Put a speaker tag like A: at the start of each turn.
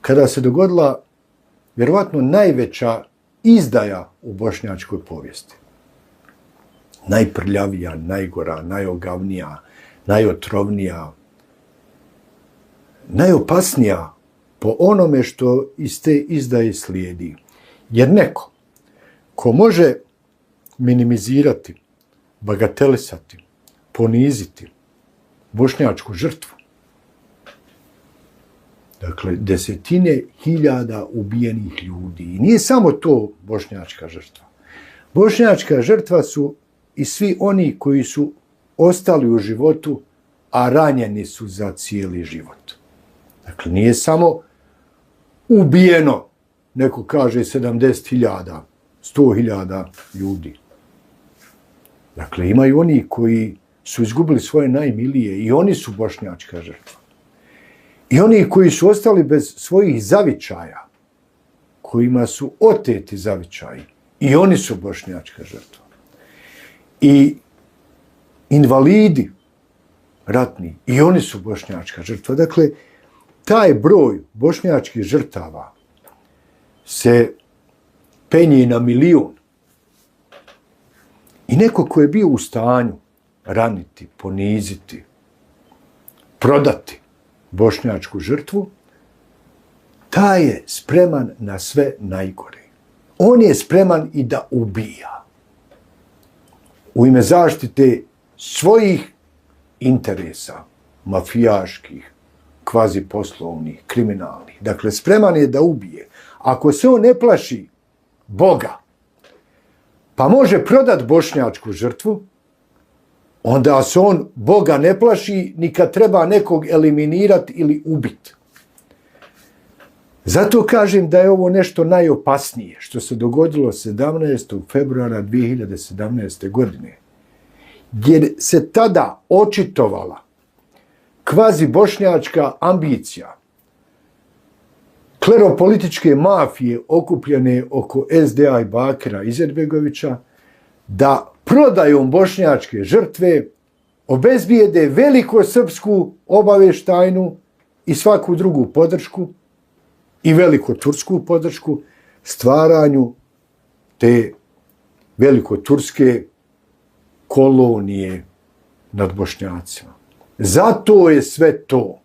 A: kada se dogodila vjerovatno najveća izdaja u bošnjačkoj povijesti. Najprljavija, najgora, najogavnija, najotrovnija, najopasnija po onome što iz te izdaje slijedi. Jer neko ko može minimizirati, bagatelisati, poniziti bošnjačku žrtvu, dakle, desetine hiljada ubijenih ljudi. I nije samo to bošnjačka žrtva. Bošnjačka žrtva su i svi oni koji su ostali u životu, a ranjeni su za cijeli život. Dakle, nije samo ubijeno, neko kaže 70.000, 100.000 ljudi. Dakle, imaju oni koji su izgubili svoje najmilije i oni su bošnjačka žrtva. I oni koji su ostali bez svojih zavičaja, kojima su oteti zavičaji, i oni su bošnjačka žrtva. I invalidi ratni, i oni su bošnjačka žrtva. Dakle, taj broj bošnjačkih žrtava se penje na 1 milion. I neko ko je bio u stanju raniti, poniziti, prodati bošnjačku žrtvu, taj je spreman na sve najgore. On je spreman i da ubija u ime zaštite svojih interesa, mafijaških, kvazi poslovnih, kriminalnih. Dakle, spreman je da ubije. Ako se on ne plaši Boga, pa može prodat bošnjačku žrtvu, onda se on Boga ne plaši ni kad treba nekog eliminirati ili ubiti. Zato kažem da je ovo nešto najopasnije što se dogodilo 17. februara 2017. godine. Jer se tada očitovala kvazi bošnjačka ambicija kleropolitičke mafije okupljene oko SDA i Bakira Izetbegovića da prodajom bošnjačke žrtve obezbijede velikosrpsku obavještajnu i svaku drugu podršku i velikotursku podršku stvaranju te velikoturske kolonije nad Bošnjacima. Zato je sve to.